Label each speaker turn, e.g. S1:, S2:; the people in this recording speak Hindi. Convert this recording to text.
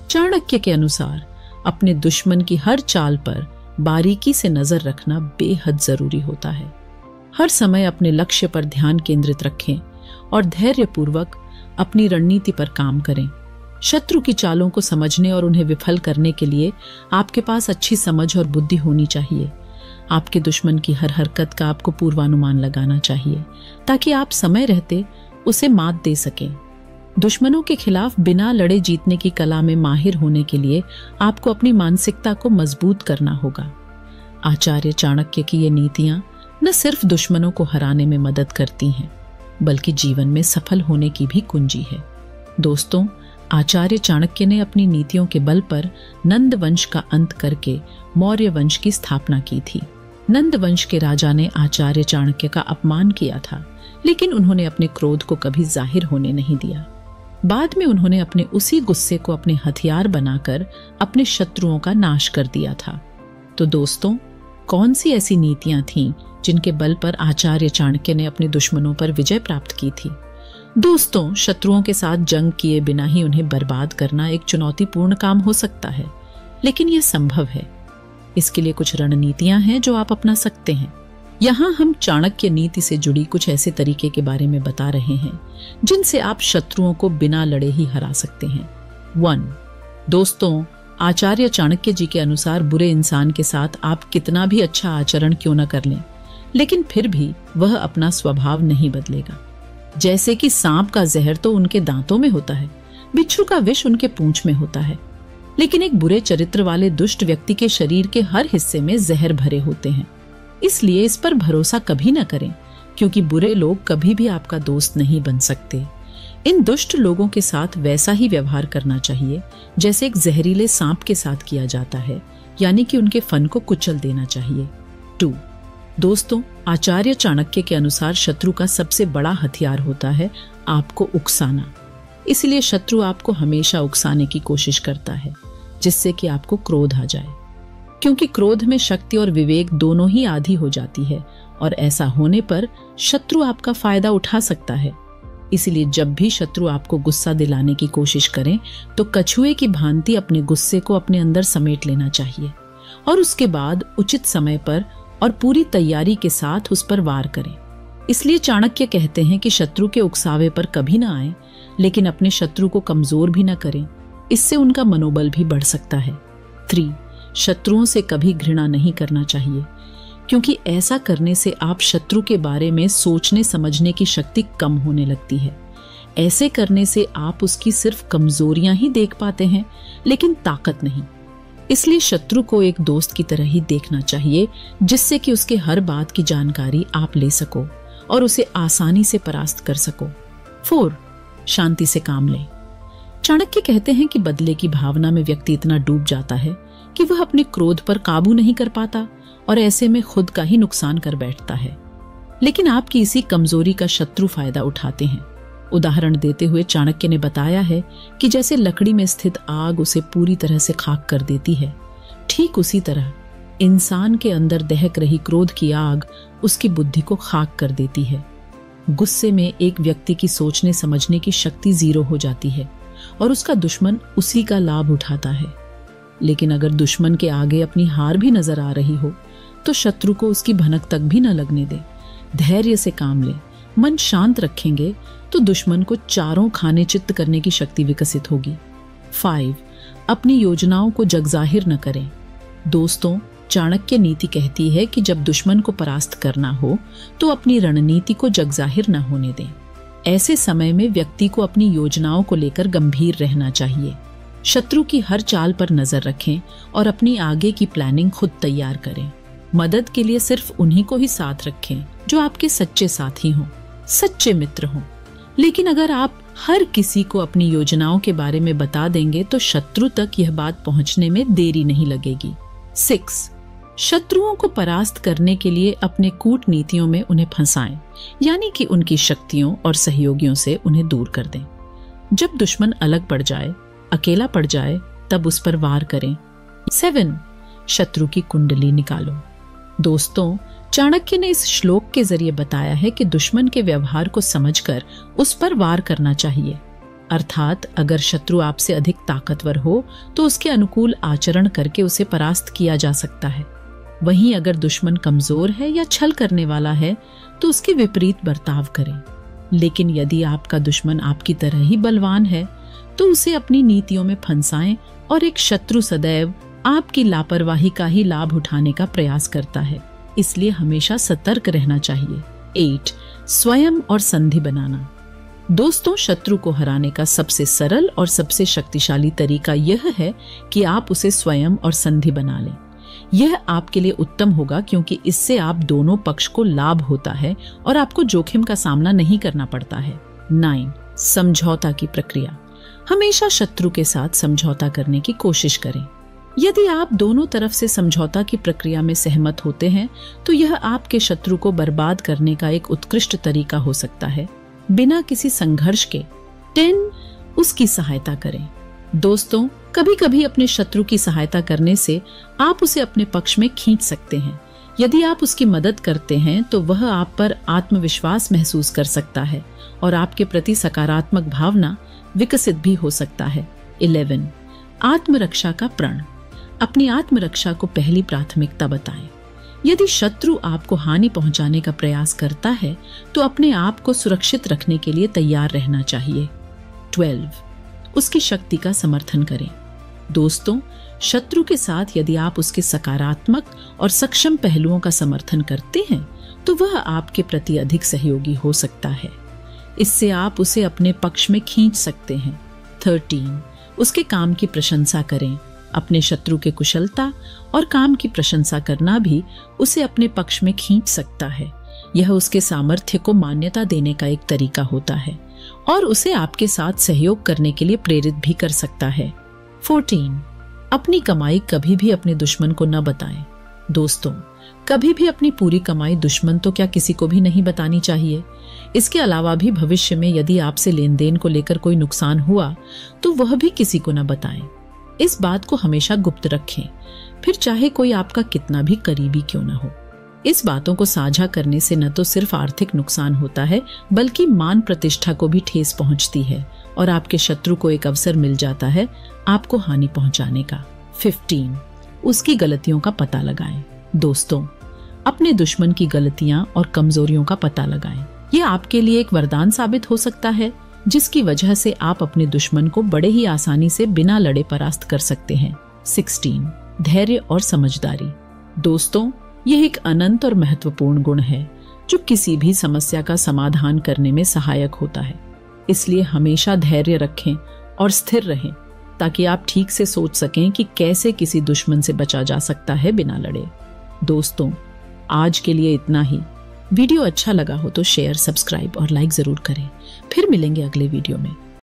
S1: चाणक्य के अनुसार अपने दुश्मन की हर चाल पर बारीकी से नजर रखना बेहद जरूरी होता है। हर समय अपने लक्ष्य पर ध्यान केंद्रित रखें और धैर्यपूर्वक अपनी रणनीति पर काम करें। शत्रु की चालों को समझने और उन्हें विफल करने के लिए आपके पास अच्छी समझ और बुद्धि होनी चाहिए। आपके दुश्मन की हर हरकत का आपको पूर्वानुमान लगाना चाहिए ताकि आप समय रहते उसे मात दे सकें। दुश्मनों के खिलाफ बिना लड़े जीतने की कला में माहिर होने के लिए आपको अपनी मानसिकता को मजबूत करना होगा। आचार्य चाणक्य की ये नीतियां न सिर्फ दुश्मनों को हराने में मदद करती हैं, बल्कि जीवन में सफल होने की भी कुंजी है। दोस्तों, आचार्य चाणक्य ने अपनी नीतियों के बल पर नंद वंश का अंत करके मौर्य वंश की स्थापना की थी। नंद वंश के राजा ने आचार्य चाणक्य का अपमान किया था, लेकिन उन्होंने अपने क्रोध को कभी जाहिर होने नहीं दिया। बाद में उन्होंने अपने उसी गुस्से को अपने हथियार बनाकर अपने शत्रुओं का नाश कर दिया था। तो दोस्तों, कौन सी ऐसी नीतियां थीं जिनके बल पर आचार्य चाणक्य ने अपने दुश्मनों पर विजय प्राप्त की थी? दोस्तों, शत्रुओं के साथ जंग किए बिना ही उन्हें बर्बाद करना एक चुनौतीपूर्ण काम हो सकता है, लेकिन यह संभव है। इसके लिए कुछ रणनीतियां हैं जो आप अपना सकते हैं। यहाँ हम चाणक्य नीति से जुड़ी कुछ ऐसे तरीके के बारे में बता रहे हैं जिनसे आप शत्रुओं को बिना लड़े ही हरा सकते हैं। 1. दोस्तों, आचार्य चाणक्य जी के अनुसार बुरे इंसान के साथ आप कितना भी अच्छा आचरण क्यों न कर लें, लेकिन फिर भी वह अपना स्वभाव नहीं बदलेगा। जैसे कि सांप का जहर तो उनके दांतों में होता है, बिच्छू का विष उनके पूंछ में होता है, लेकिन एक बुरे चरित्र वाले दुष्ट व्यक्ति के शरीर के हर हिस्से में जहर भरे होते हैं। इसलिए इस पर भरोसा कभी न करें, क्योंकि बुरे लोग कभी भी आपका दोस्त नहीं बन सकते। इन दुष्ट लोगों के साथ वैसा ही व्यवहार करना चाहिए जैसे एक जहरीले सांप के साथ किया जाता है, यानी कि उनके फन को कुचल देना चाहिए। 2. दोस्तों, आचार्य चाणक्य के अनुसार शत्रु का सबसे बड़ा हथियार होता है आपको उकसाना। इसलिए शत्रु आपको हमेशा उकसाने की कोशिश करता है, जिससे कि आपको क्रोध आ जाए, क्योंकि क्रोध में शक्ति और विवेक दोनों ही आधी हो जाती है और ऐसा होने पर शत्रु आपका फायदा उठा सकता है। इसलिए जब भी शत्रु आपको गुस्सा दिलाने की कोशिश करें तो कछुए की भांति अपने गुस्से को अपने अंदर समेट लेना चाहिए और उसके बाद उचित समय पर और पूरी तैयारी के साथ उस पर वार करें। इसलिए चाणक्य कहते हैं कि शत्रु के उकसावे पर कभी ना आए, लेकिन अपने शत्रु को कमजोर भी ना करें, इससे उनका मनोबल भी बढ़ सकता है। 3. शत्रुओं से कभी घृणा नहीं करना चाहिए, क्योंकि ऐसा करने से आप शत्रु के बारे में सोचने समझने की शक्ति कम होने लगती है। ऐसे करने से आप उसकी सिर्फ कमजोरियां ही देख पाते हैं, लेकिन ताकत नहीं। इसलिए शत्रु को एक दोस्त की तरह ही देखना चाहिए, जिससे कि उसके हर बात की जानकारी आप ले सको और उसे आसानी से परास्त कर सको। 4. शांति से काम लें। चाणक्य कहते हैं कि बदले की भावना में व्यक्ति इतना डूब जाता है कि वह अपने क्रोध पर काबू नहीं कर पाता और ऐसे में खुद का ही नुकसान कर बैठता है। लेकिन आपकी इसी कमजोरी का शत्रु फायदा उठाते हैं। उदाहरण देते हुए चाणक्य ने बताया है कि जैसे लकड़ी में स्थित आग उसे पूरी तरह से खाक कर देती है, ठीक उसी तरह इंसान के अंदर दहक रही क्रोध की आग उसकी बुद्धि को खाक कर देती है। गुस्से में एक व्यक्ति की सोचने समझने की शक्ति 0 हो जाती है और उसका दुश्मन उसी का लाभ उठाता है। लेकिन अगर दुश्मन के आगे अपनी हार भी नजर आ रही हो तो शत्रु को उसकी भनक तक भी न लगने दे। धैर्य से काम ले, मन शांत रखेंगे तो दुश्मन को चारों खाने चित्त करने की शक्ति विकसित होगी। 5. अपनी योजनाओं को जगजाहिर न करें। दोस्तों, चाणक्य नीति कहती है कि जब दुश्मन को परास्त करना हो तो अपनी रणनीति को जगजाहिर न होने दें। ऐसे समय में व्यक्ति को अपनी योजनाओं को लेकर गंभीर रहना चाहिए। शत्रु की हर चाल पर नजर रखें और अपनी आगे की प्लानिंग खुद तैयार करें। मदद के लिए सिर्फ उन्हीं को ही साथ रखें जो आपके सच्चे साथी हों, सच्चे मित्र हों। लेकिन अगर आप हर किसी को अपनी योजनाओं के बारे में बता देंगे तो शत्रु तक यह बात पहुंचने में देरी नहीं लगेगी। 6. शत्रुओं को परास्त करने के लिए अपने कूटनीतियों में उन्हें फंसाएं, यानी कि उनकी शक्तियों और सहयोगियों से उन्हें दूर कर दें। जब दुश्मन अलग पड़ जाए, अकेला पड़ जाए, तब उस पर वार करें। 7. शत्रु की कुंडली निकालो। दोस्तों, चाणक्य ने इस श्लोक के जरिए बताया है कि दुश्मन के व्यवहार को समझकर उस पर वार करना चाहिए। अर्थात अगर शत्रु आपसे अधिक ताकतवर हो तो उसके अनुकूल आचरण करके उसे परास्त किया जा सकता है। वहीं अगर दुश्मन कमजोर है या छल करने वाला है तो उसके विपरीत बर्ताव करें। लेकिन यदि आपका दुश्मन आपकी तरह ही बलवान है तो उसे अपनी नीतियों में फंसाएं और एक शत्रु सदैव आपकी लापरवाही का ही लाभ उठाने का प्रयास करता है, इसलिए हमेशा सतर्क रहना चाहिए। 8. स्वयं और संधि बनाना। दोस्तों, शत्रु को हराने का सबसे सरल और सबसे शक्तिशाली तरीका यह है कि आप उसे स्वयं और संधि बना लें। यह आपके लिए उत्तम होगा क्योंकि इससे आप दोनों पक्ष को लाभ होता है और आपको जोखिम का सामना नहीं करना पड़ता है। 9. समझौता की प्रक्रिया। हमेशा शत्रु के साथ समझौता करने की कोशिश करें। यदि आप दोनों तरफ से समझौता की प्रक्रिया में सहमत होते हैं तो यह आपके शत्रु को बर्बाद करने का एक उत्कृष्ट तरीका हो सकता है बिना किसी संघर्ष के। 10. उसकी सहायता करें। दोस्तों, कभी कभी अपने शत्रु की सहायता करने से आप उसे अपने पक्ष में खींच सकते हैं। यदि आप उसकी मदद करते हैं तो वह आप पर आत्मविश्वास महसूस कर सकता है और आपके प्रति सकारात्मक भावना विकसित भी हो सकता है। 11. आत्मरक्षा का प्रण। अपनी आत्मरक्षा को पहली प्राथमिकता बताएं। यदि शत्रु आपको हानि पहुंचाने का प्रयास करता है तो अपने आप को सुरक्षित रखने के लिए तैयार रहना चाहिए। 12. उसकी शक्ति का समर्थन करें। दोस्तों, शत्रु के साथ यदि आप उसके सकारात्मक और सक्षम पहलुओं का समर्थन करते हैं तो वह आपके प्रति अधिक सहयोगी हो सकता है। इससे आप उसे अपने पक्ष में खींच सकते हैं। 13. उसके काम की प्रशंसा करें। अपने शत्रु के कुशलता और काम की प्रशंसा करना भी उसे अपने पक्ष में खींच सकता है। यह उसके सामर्थ्य को मान्यता देने का एक तरीका होता है और उसे आपके साथ सहयोग करने के लिए प्रेरित भी कर सकता है। 14. अपनी कमाई कभी भी अपने दुश्मन को न बताएं। दोस्तों, कभी भी अपनी पूरी कमाई दुश्मन तो क्या किसी को भी नहीं बतानी चाहिए। इसके अलावा भी भविष्य में यदि आपसे लेन देन को लेकर कोई नुकसान हुआ तो वह भी किसी को न बताएं। इस बात को हमेशा गुप्त रखें, फिर चाहे कोई आपका कितना भी करीबी क्यों न हो। इस बातों को साझा करने से न तो सिर्फ आर्थिक नुकसान होता है बल्कि मान प्रतिष्ठा को भी ठेस पहुंचती है और आपके शत्रु को एक अवसर मिल जाता है आपको हानि पहुंचाने का। 15. उसकी गलतियों का पता लगाएं। दोस्तों, अपने दुश्मन की गलतियां और कमजोरियों का पता लगाएं। यह आपके लिए एक वरदान साबित हो सकता है जिसकी वजह से आप अपने दुश्मन को बड़े ही आसानी से बिना लड़े परास्त कर सकते हैं। 16. धैर्य और समझदारी। दोस्तों, यह एक अनंत और महत्वपूर्ण गुण है जो किसी भी समस्या का समाधान करने में सहायक होता है। इसलिए हमेशा धैर्य रखें और स्थिर रहें ताकि आप ठीक से सोच सकें कि कैसे किसी दुश्मन से बचा जा सकता है बिना लड़े। दोस्तों, आज के लिए इतना ही। वीडियो अच्छा लगा हो तो शेयर, सब्सक्राइब और लाइक जरूर करें। फिर मिलेंगे अगले वीडियो में।